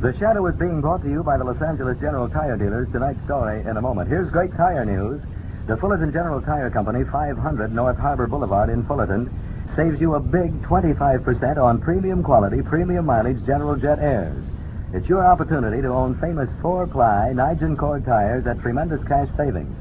The Shadow is being brought to you by the Los Angeles General Tire Dealers. Tonight's story in a moment. Here's great tire news. The Fullerton General Tire Company, 500 North Harbor Boulevard in Fullerton, saves you a big 25% on premium quality, premium mileage General Jet Airs. It's your opportunity to own famous 4-ply Nigel cord tires at tremendous cash savings.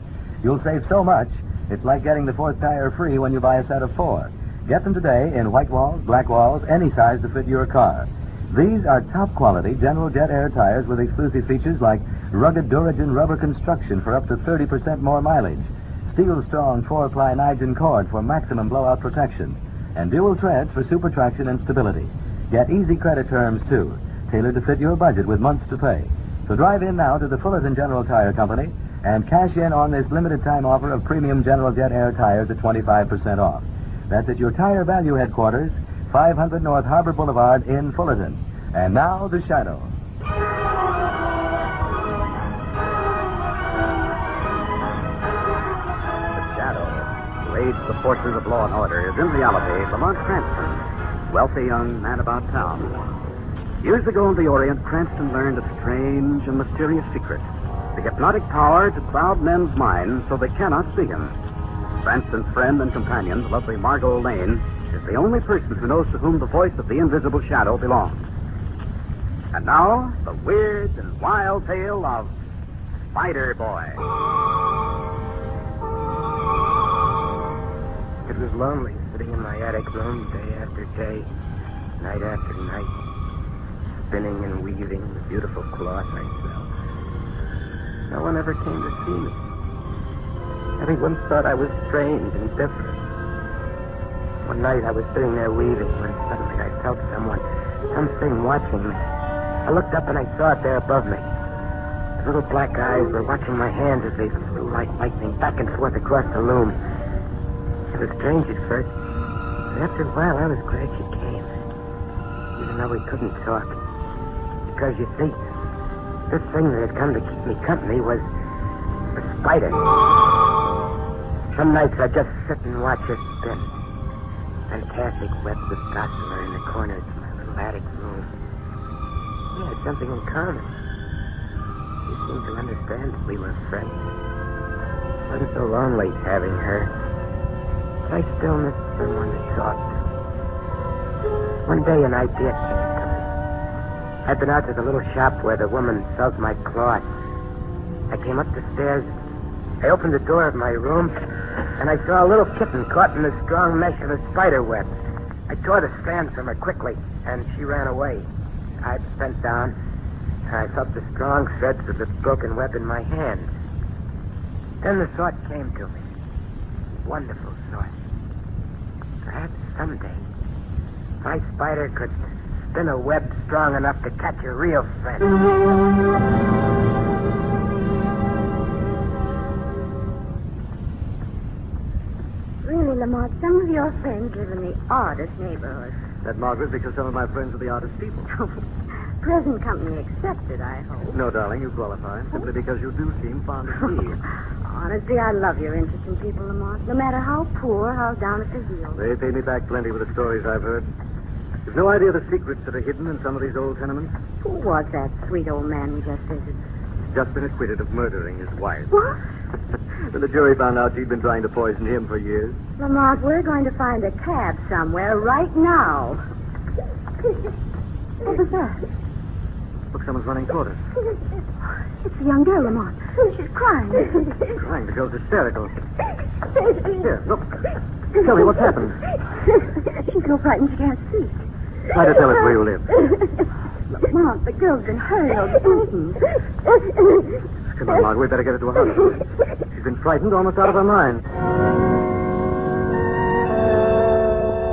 You'll save so much, it's like getting the fourth tire free when you buy a set of 4. Get them today in white walls, black walls, any size to fit your car. These are top-quality General Jet Air tires with exclusive features like rugged Duragen rubber construction for up to 30% more mileage, steel-strong 4-ply Nigel cord for maximum blowout protection, and dual treads for super traction and stability. Get easy credit terms, too, tailored to fit your budget with months to pay. So drive in now to the Fullerton General Tire Company and cash in on this limited-time offer of premium General Jet Air tires at 25% off. That's at your Tire Value headquarters, 500 North Harbor Boulevard in Fullerton. And now, The Shadow. The Shadow, who aids the forces of law and order, is in reality Lamont Cranston, wealthy young man about town. Years ago in the Orient, Cranston learned a strange and mysterious secret, the hypnotic power to cloud men's minds so they cannot see him. Cranston's friend and companion, the lovely Margot Lane, is the only person who knows to whom the voice of the invisible Shadow belongs. And now, the weird and wild tale of Spiderboy. It was lonely sitting in my attic room day after day, night after night, spinning and weaving the beautiful cloth I sell. No one ever came to see me. Everyone thought I was strange and different. One night I was sitting there weaving when suddenly I felt something watching me. I looked up and I saw it there above me. The little black eyes were watching my hands as they flew like lightning back and forth across the loom. It was strange at first, but after a while I was glad she came, even though we couldn't talk. Because, you see, this thing that had come to keep me company was a spider. Some nights I'd just sit and watch her spin. Fantastic webs of gossamer in the corners of my little attic room. We had something in common. She seemed to understand that we were friends. It wasn't so lonely having her. But I still missed someone to talk to. One day an idea came to me. I'd been out to the little shop where the woman sells my cloth. I came up the stairs. I opened the door of my room, and I saw a little kitten caught in the strong mesh of a spider web. I tore the strand from her quickly, and she ran away. I bent down, and I felt the strong threads of the broken web in my hand. Then the thought came to me. Wonderful thought. Perhaps someday my spider could spin a web strong enough to catch a real friend. Really, Lamont, some of your friends live in the oddest neighborhoods. That, Margaret, because some of my friends are the oddest people. Present company accepted, I hope. No, darling, you qualify. Simply because you do seem fond of me. Honestly, I love your interest in people, Lamont. No matter how poor, how down at the heels. They pay me back plenty with the stories I've heard. You've no idea the secrets that are hidden in some of these old tenements. Who was that sweet old man we just visited? He's just been acquitted of murdering his wife. What? When the jury found out she'd been trying to poison him for years. Lamont, we're going to find a cab somewhere right now. What was that? Look, someone's running toward us. It's a young girl, Lamont. She's crying. She's crying. The girl's hysterical. Here, look. Tell me what's happened. She's so frightened she can't see. Try to tell us where you live. Lamont, the girl's been hurled, beaten. Come on, Mark. We'd better get her to a hospital. She's been frightened almost out of her mind.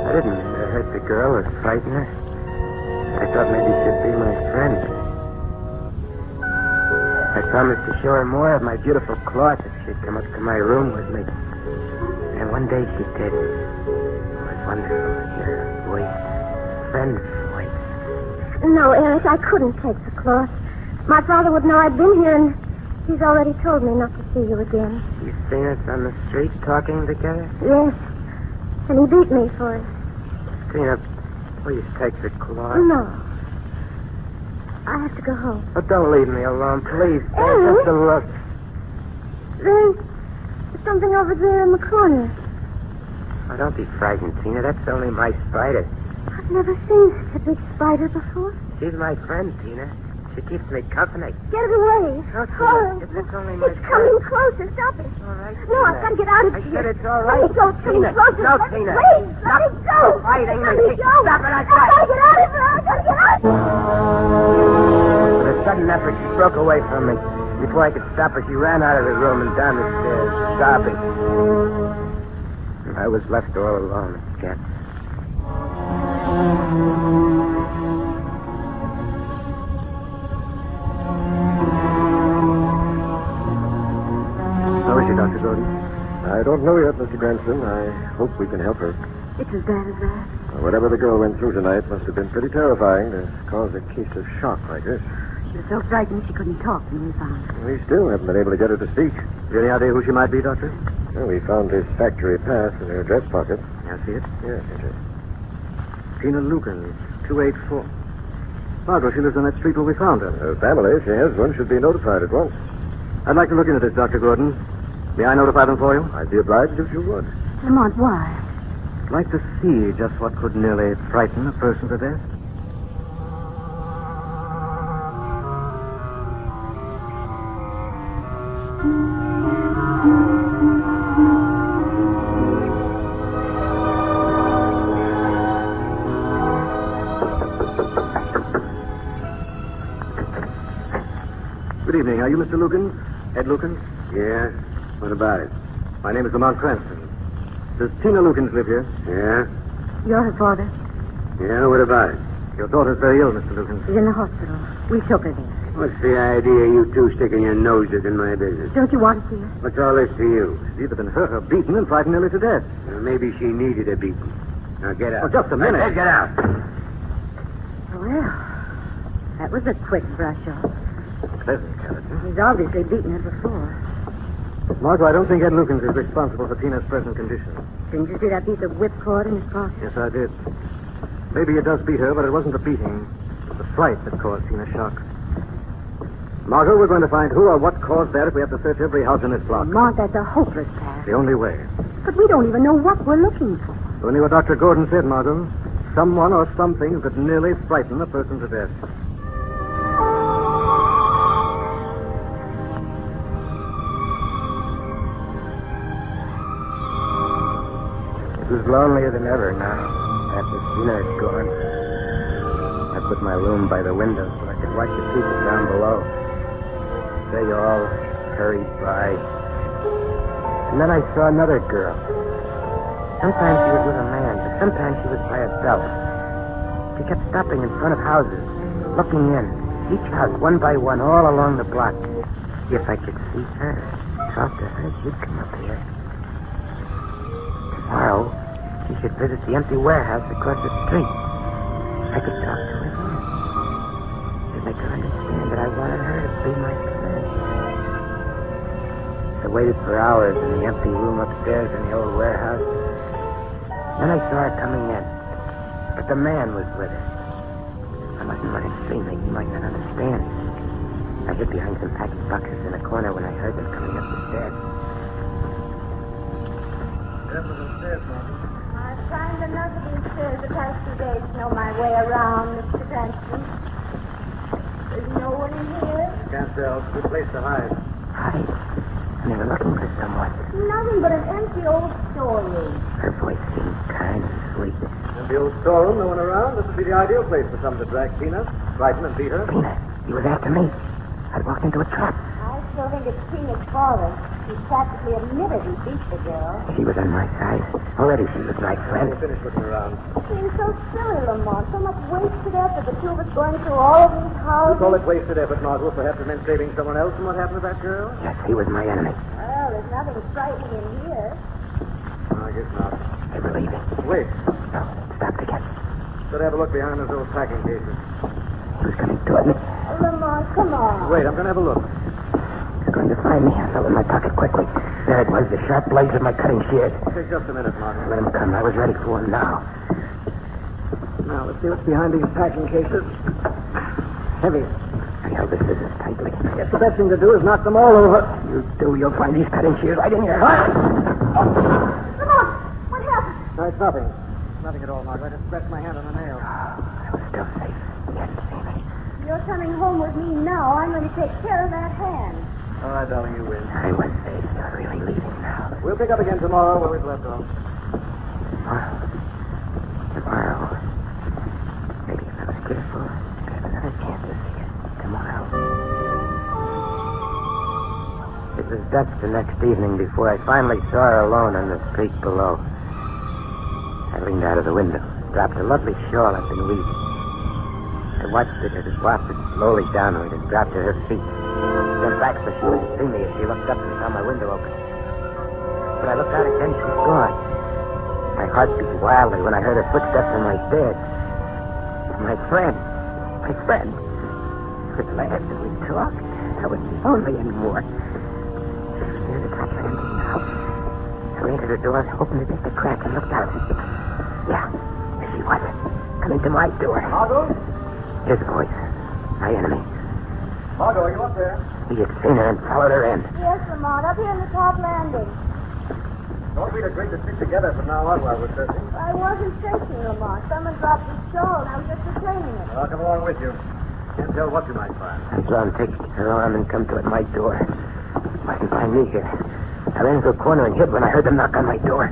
I didn't mean to hurt the girl or frighten her. I thought maybe she'd be my friend. I promised to show her more of my beautiful cloth if she'd come up to my room with me. And one day she did. It was wonderful to hear her voice. Friend's voice. No, Eric, I couldn't take the cloth. My father would know I'd been here, and he's already told me not to see you again. You've seen us on the street talking together? Yes. And he beat me for it. Tina, please take the cloth. No. I have to go home. Oh, don't leave me alone, please. Ellen? Just a look. There's something over there in the corner. Oh, don't be frightened, Tina. That's only my spider. I've never seen such a big spider before. She's my friend, Tina. She keeps me company. Get it away. No, Tina. It's only my It's friend. coming closer. Stop it. All right, No, Tina. I've got to get out of I here. said it's all right. Let me go. It's coming Tina. closer. No, Let Tina. Wait. Let me go. Fighting Let me. me go. Stop it, I I've got to get out of here. I've got to get out. With a sudden effort, she broke away from me. Before I could stop her, she ran out of the room and down the stairs, sobbing. I was left all alone again. How is she, Dr. Gordon? I don't know yet, Mr. Cranston. I hope we can help her. It's as bad as that. Whatever the girl went through tonight must have been pretty terrifying to cause a case of shock like this. She was so frightened she couldn't talk when we found her. We still haven't been able to get her to speak. Have you any idea who she might be, Doctor? Well, we found this factory pass in her dress pocket. Can I see it? Yes, it is. Tina Lucan, 284. Margot, she lives on that street where we found her. Her family, if she has one, should be notified at once. I'd like to look into this, Dr. Gordon. May I notify them for you? I'd be obliged if you would. Lamont, why? I'd like to see just what could nearly frighten a person to death. Good evening. Are you Mr. Lucan? Ed Lucan? Yeah? What about it? My name is Lamont Cranston. Does Tina Lucans live here? Yeah? You're her father. Yeah, what about it? Your daughter's very ill, Mr. Lucan. She's in the hospital. We took her there. What's the idea of you two sticking your noses in my business? Don't you want to see her? What's all this to you? She's either been hurt or beaten and frightened nearly to death. Maybe she needed a beating. Now get out. Oh, just a minute. Get out. Well, that was a quick brush off. Pleasant character. He's obviously beaten her before. Margot, I don't think Ed Lucans is responsible for Tina's present condition. Didn't you see that piece of whipcord in his pocket? Yes, I did. Maybe he does beat her, but it wasn't the beating. It was the fright that caused Tina shock. Margot, we're going to find who or what caused that if we have to search every house in this block. Lamont, that's a hopeless task. The only way. But we don't even know what we're looking for. Only what Dr. Gordon said, Margot. Someone or something could nearly frighten a person to death. It was lonelier than ever now, after Tina had gone. I put my room by the window so I could watch the people down below. They all hurried by. And then I saw another girl. Sometimes she was with a man, but sometimes she was by herself. She kept stopping in front of houses, looking in, each house one by one, all along the block. If I could see her, talk to her, she'd come up here. Tomorrow, she should visit the empty warehouse across the street. I could talk to her then. To make her understand that I wanted her to be my friend. I waited for hours in the empty room upstairs in the old warehouse. Then I saw her coming in. But the man was with her. I mustn't let him see me. He might not understand. I hid behind some packing boxes in a corner when I heard them coming up the stairs. I've climbed enough of these stairs the past 2 days to know my way around, Mr. Cranston. There's no one in here. Can't tell. Good place to hide. Hi. They were looking for someone. Nothing but an empty old storeroom. Her voice seemed kind and sweet. In the old storeroom, no one around. This would be the ideal place for someone to drag Tina, frighten and beat her. Tina, he was after me. I'd walked into a trap. I still think it's Tina's father. He practically admitted he beat the girl. She was on my side. Already she was my friend. We'll finish looking around. It seems so silly, Lamont. So much wasted effort. The two of us going through all of these You houses. call it wasted effort, Margot, perhaps it meant saving someone else from what happened to that girl? Yes, he was my enemy. Well, there's nothing frightening in here. I guess not. They were leaving. Wait. No, stopped again. Better have a look behind those old packing cases. He was coming toward me. Lamont, come on. Wait, I'm going to have a look. He was going to find me. I felt in my pocket quickly. There it was, the sharp blades of my cutting shears. Take just a minute, Margot. Let him come. I was ready for him now. Now, let's see what's behind these packing cases. heavy. I held the scissors tightly. I guess the best thing to do is knock them all over. You do, you'll find these cutting shears right in your heart. Lamont, what happened? No, it's nothing. Nothing at all, Margaret. I just scratched my hand on a nail. I was still safe. He hadn't seen me. You're coming home with me now. I'm going to take care of that hand. All right, darling, you win. I was safe. You're really leaving now. We'll pick up again tomorrow where we've left off. Tomorrow. Maybe if I was careful, I'd have another chance to see it. Tomorrow. It was dusk the next evening before I finally saw her alone on the street below. I leaned out of the window, dropped a lovely shawl I'd been weaving. I watched it as it wafted slowly downward and dropped to her feet. Then back so she wouldn't see me as she looked up and saw my window open. When I looked out again, she was gone. My heart beat wildly when I heard her footsteps in my bed. My friend. My friend. At last, we talked. I wasn't lonely anymore. I was near the top landing now. I ran to the door, opened it just a crack, and looked out. Yeah, there she was. Coming to my door. Margot? His voice. My enemy. Margot, are you up there? He had seen her and followed her in. Yes, Lamont, up here in the top landing. Don't we'd agreed to stick together from now on while we're searching. I wasn't searching, Lamont. Someone dropped his shawl, and I was just returning it. I'll come along with you. Can't tell what you might find. I saw him take her arm and come to at my door. Mustn't find me here. I ran into a corner and hid when I heard them knock on my door.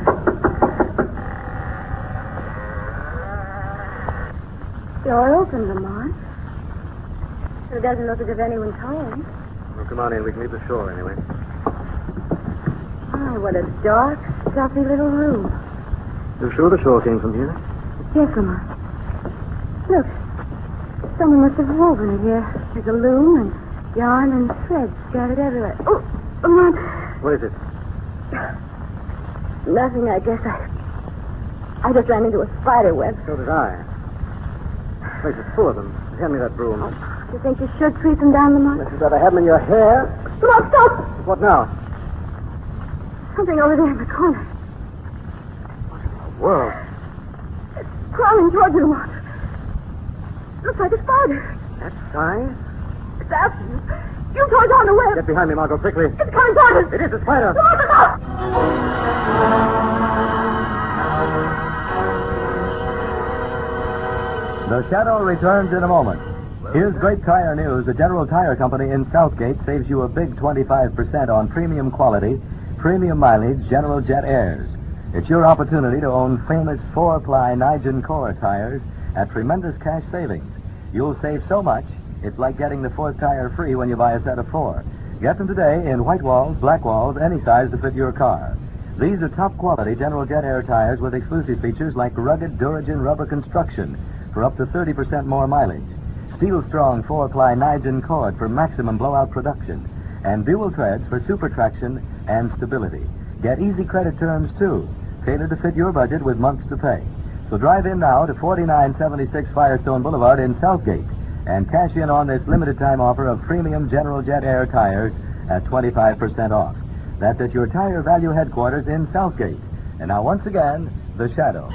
Door open, Lamont. It doesn't look as if anyone's home. Well, come on in. We can leave the shore anyway. Oh, what a dark, stuffy little room. You sure the shore came from here? Yes, Lamont. Look, someone must have woven it here. There's a loom and yarn and thread scattered everywhere. Oh, Lamont. What is it? Nothing, I guess. I just ran into a spider web. So did I. The place is full of them. Hand me that broom. Do you think you should sweep them down, Lamont? Unless you'd rather have them in your hair. Lamont, stop! What now? Something over there in the corner. World. It's crawling towards you, Lamont. Looks like a spider. That sign? It's after you. You tore it on the web. Get behind me, Margot, quickly. It's coming toward us. It is a spider. Lamont, look out! The Shadow returns in a moment. Here's great tire news. The General Tire Company in Southgate saves you a big 25% on premium quality, premium mileage General Jet Airs. It's your opportunity to own famous 4-ply Nigen Core tires at tremendous cash savings. You'll save so much, it's like getting the fourth tire free when you buy a set of 4. Get them today in white walls, black walls, any size to fit your car. These are top-quality General Jet Air tires with exclusive features like rugged Duragen rubber construction for up to 30% more mileage, steel-strong 4-ply Nigen cord for maximum blowout production, and dual treads for super traction and stability. Get easy credit terms, too, tailored to fit your budget with months to pay. So drive in now to 4976 Firestone Boulevard in Southgate and cash in on this limited-time offer of premium General Jet Air tires at 25% off. That's at your Tire Value headquarters in Southgate. And now, once again, The Shadow.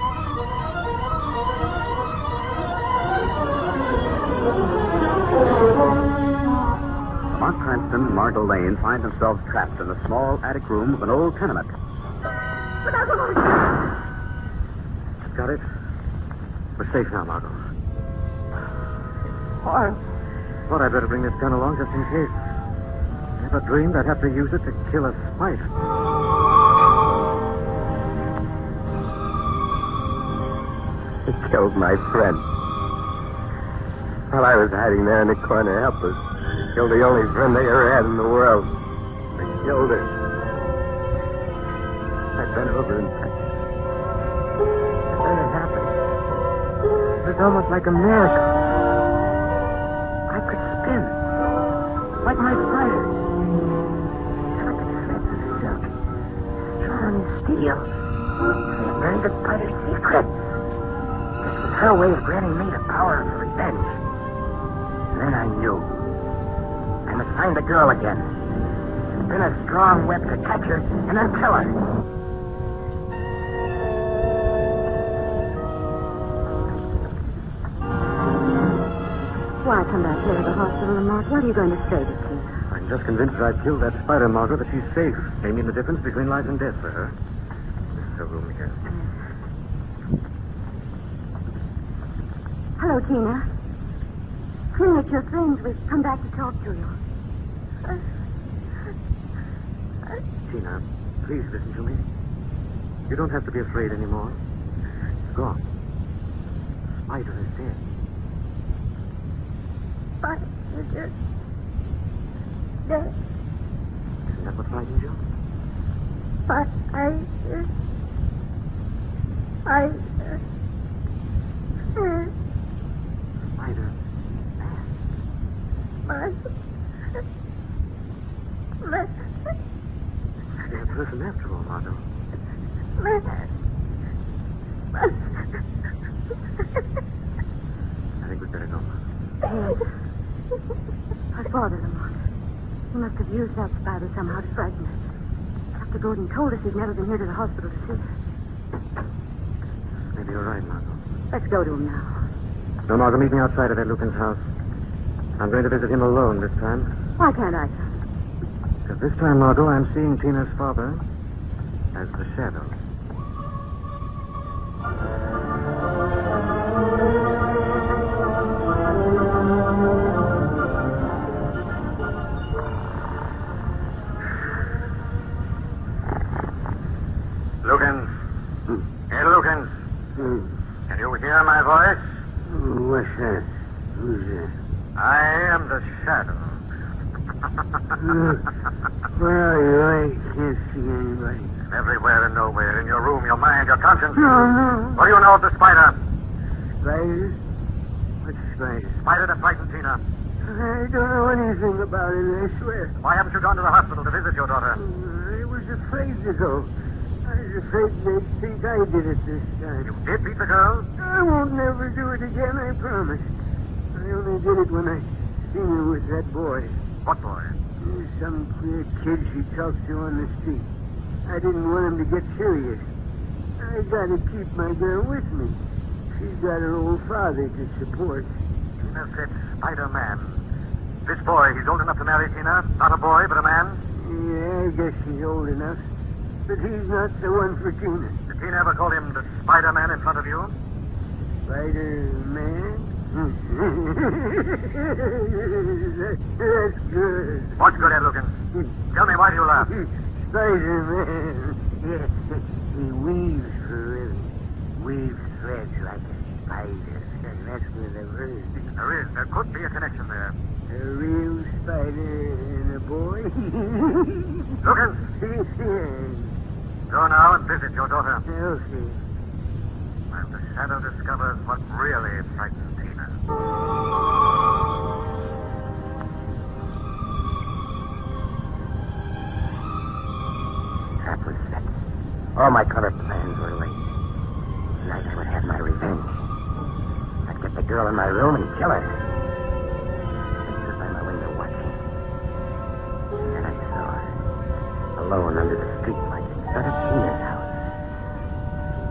Lamont Cranston and Margot Lane find themselves trapped in the small attic room of an old tenement. Look out, Lamont! Got it? We're safe now, Margot. Why? Thought I'd better bring this gun along just in case. Never dreamed I'd have to use it to kill a spider. He killed my friend. While I was hiding there in the corner helpless, he killed the only friend I ever had in the world. He killed her. I bent over and touched her. And then it happened. It was almost like a miracle. I could spin. Like my spider. Delicate threads of silk. Strong as steel. I had learned the spider's secret. This was her way of granting me the power of revenge. And then I knew. I must find the girl again. Spin a strong web to catch her and then kill her. Why come back here to the hospital, Lamont? What are you going to say to Tina? I'm just convinced that I've killed that spider, Margot, that she's safe. May mean the difference between life and death for her. This is her room here. Hello, Tina. Tina, it's your friends. We've come back to talk to you. Tina, please listen to me. You don't have to be afraid anymore. It's gone. Spider is dead. But you just... dead. Isn't that what frightened you? But I Spider. Man. You're a person after all, Margot. I think we'd better go. Our father, Lamont. He must have used that spider somehow to frighten us. Dr. Gordon told us he'd never been here to the hospital to see us. Maybe you're right, Margot. Let's go to him now. No, Margot, meet me outside of Ed Lucan's house. I'm going to visit him alone this time. Why can't I come? Because this time, Margot, I'm seeing Tina's father as the shadow. Lucans. Hey, Lucans. Can you hear my voice? What's that? Who's that? I am the shadow. Where are you? I can't see anybody. Everywhere and nowhere. In your room, your mind, your conscience. No. What do you know of the spider? Spider? What spider? Spider that frightened Tina. I don't know anything about it, I swear. Why haven't you gone to the hospital to visit your daughter? I was afraid to go. I was afraid they'd think I did it this time. You did beat the girl? I won't never do it again, I promise. I only did it when I seen her with that boy. What boy? Some queer kid she talked to on the street. I didn't want him to get serious. I gotta keep my girl with me. She's got her old father to support. Tina said Spider-Man. This boy, he's old enough to marry Tina. Not a boy, but a man. Yeah, I guess he's old enough. But he's not the one for Tina. Did Tina ever call him the Spider-Man in front of you? Spider-Man? That's good. What's good, Ed Lucan? Tell me, why do you laugh? Spider-Man. Yeah, he weaves for a living. Weaves threads like a spider. And that's where the word. There could be a connection there. A real spider and a boy. Lucan! Go now and visit your daughter. Okay. While the shadow discovers what really frightens Tina. Trap was set. All my clever plans were laid. Tonight I would have my revenge. I'd get the girl in my room and kill her. I stood by my window watching. And then I saw her, alone under the streetlight in front of Tina's house.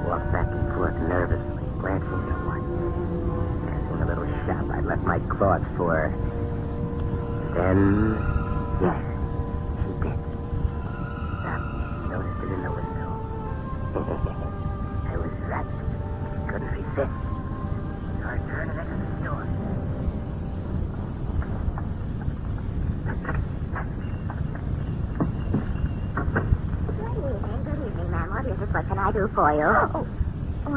She walked back and forth nervously, glancing at one. Passing the little shop I'd left my claws for. Then, yes, she did. Noticed it in the window. I was right. Couldn't resist. So I turned it into the store. Good evening, ma'am. What is it? What can I do for you? I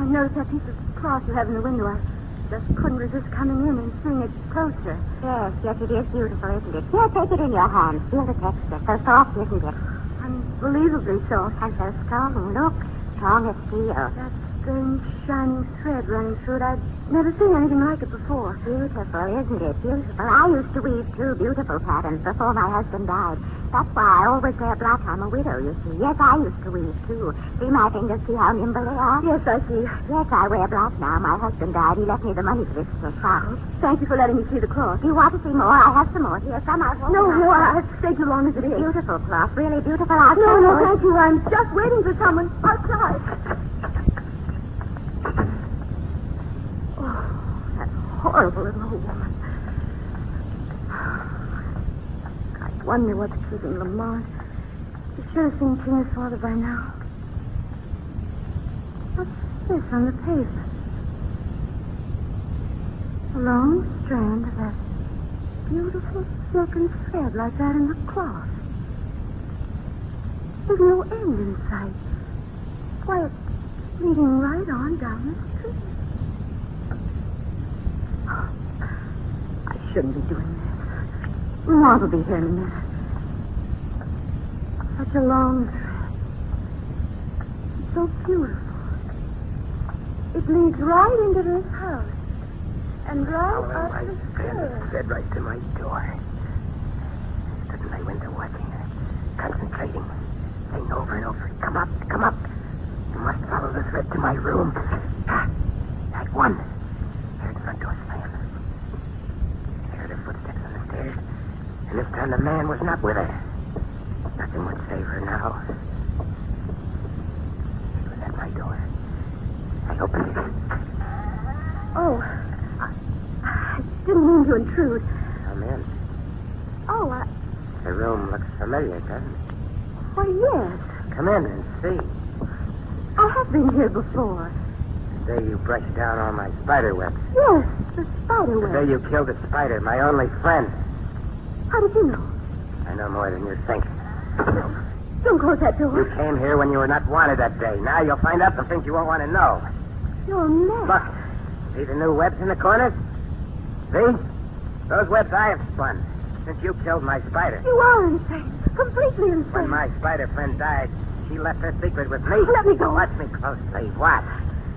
noticed that piece of cloth you have in the window. I just couldn't resist coming in and seeing it closer. Yes, it is beautiful, isn't it? Here, take it in your hand. Feel the texture. So soft, isn't it? Unbelievably soft. And so strong. Look, strong as steel. That strange shining thread running through it. I'd never seen anything like it before. Beautiful, isn't it? Beautiful. I used to weave two beautiful patterns before my husband died. That's why I always wear black. I'm a widow, you see. Yes, I used to weave, too. See my fingers? See how nimble they are? Yes, I see. Yes, I wear black now. My husband died. He left me the money for this shop. Thank you for letting me see the cloth. Do you want to see more? I have some more. Here, some I won't. No, I've stayed too long as it is. Beautiful cloth. Really beautiful. I'll No, thank you. I'm just waiting for someone outside. Oh, that horrible little old woman. I wonder what's keeping Lamont. You should have seen Tina's father by now. What's this on the pavement? A long strand of that beautiful silken thread like that in the cloth. There's no end in sight. Why, it's leading right on down the street. Oh, I shouldn't be doing this. Lamont will be here in a minute. Such a long thread. It's so beautiful. It leads right into this house. And right up my the friend stairs. said right to my door. Stood in my window watching her, concentrating, saying over and over, come up, come up. You must follow the thread to my room. That one. Heard the front door slam. Heard her footsteps on the stairs. And this time the man was not with her. Nothing would save her now. It was at my door. I opened it. Oh, I didn't mean to intrude. Come in. Oh, The room looks familiar, doesn't it? why, yes. Come in and see. I have been here before. The day you brushed down all my spider webs. Yes, the spider The day web. you killed a spider, my only friend. How did you know? I know more than you think. Don't close that door. You came here when you were not wanted that day. Now you'll find out the things you won't want to know. You're mad. Look, see the new webs in the corners? See? Those webs I have spun since you killed my spider. You are insane. Completely insane. When my spider friend died, she left her secret with me. Let me go. Watch me closely. Watch.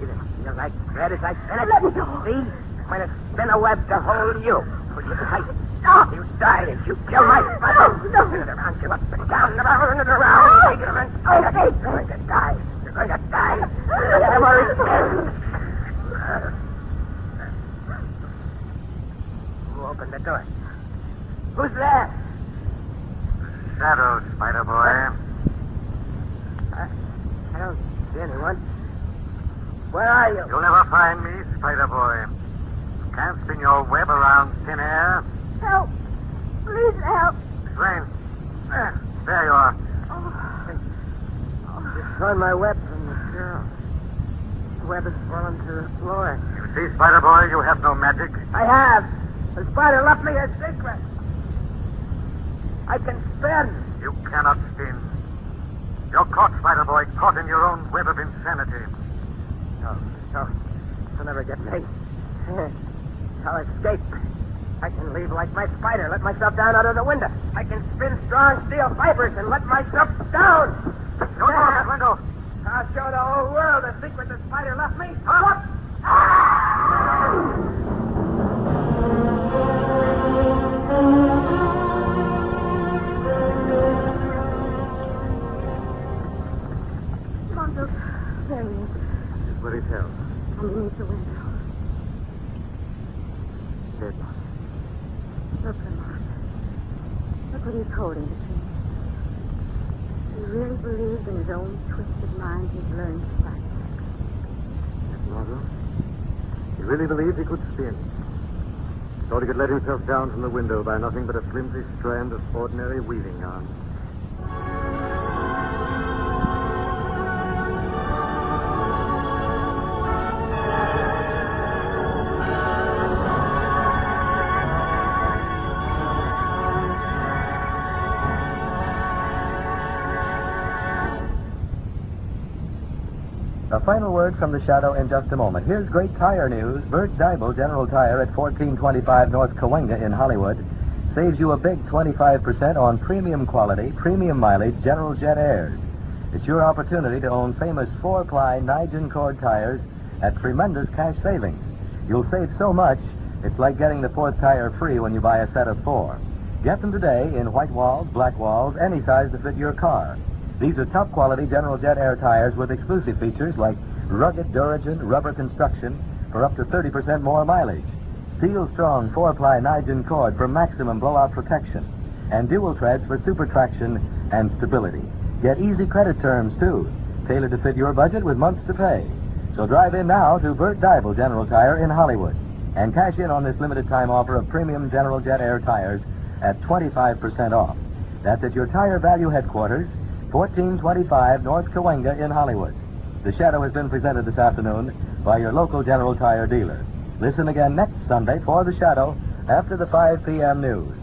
You like thread as I spin it? Let me go. See? I'm going to spin a web to hold you. Hold you tight. Stop. You died as you killed my spider. No. Spin it around you up and down and around and around. Oh. Take it around. You're going to die. You're going to die. Never again. Who opened the door? Who's there? Shadow, Spiderboy. I don't see anyone. Where are you? You'll never find me, Spiderboy. Can't spin your web around thin air. Help. Please help. Rain. There you are. Just torn my web from the girl. The web has fallen to the floor. You see, Spiderboy, you have no magic. I have. The spider left me a secret. I can spin. You cannot spin. You're caught, Spiderboy, caught in your own web of insanity. No. You'll never get me. I'll escape. I can leave like my spider, let myself down out of the window. I can spin strong steel fibers and let myself down. Don't go out that window. I'll show the whole world the secret the spider left me. Look! Mongo, there he is. This is where he's held. Underneath the window. Dead. Look, Lamont. Look what he's holding between us. He really believes in his own twisted mind he's learned to fight. Margot? He really believed he could spin. Thought he could let himself down from the window by nothing but a flimsy strand of ordinary weaving yarn. A final word from the Shadow in just a moment. Here's great tire news. Bert Dibel, General Tire at 1425 North Cahuenga in Hollywood, saves you a big 25% on premium quality, premium mileage General Jet Airs. It's your opportunity to own famous 4-ply Nigel cord tires at tremendous cash savings. You'll save so much, it's like getting the 4th tire free when you buy a set of 4. Get them today in white walls, black walls, any size to fit your car. These are top quality General Jet Air tires with exclusive features like rugged Duragen rubber construction for up to 30% more mileage, steel strong 4-ply Nigel cord for maximum blowout protection, and dual treads for super traction and stability. Get easy credit terms too, tailored to fit your budget with months to pay. So drive in now to Bert Dibel General Tire in Hollywood. and cash in on this limited time offer of premium General Jet Air tires at 25% off. That's at your Tire Value headquarters, 1425 North Cahuenga in Hollywood. The Shadow has been presented this afternoon by your local General Tire dealer. Listen again next Sunday for The Shadow after the 5 p.m. news.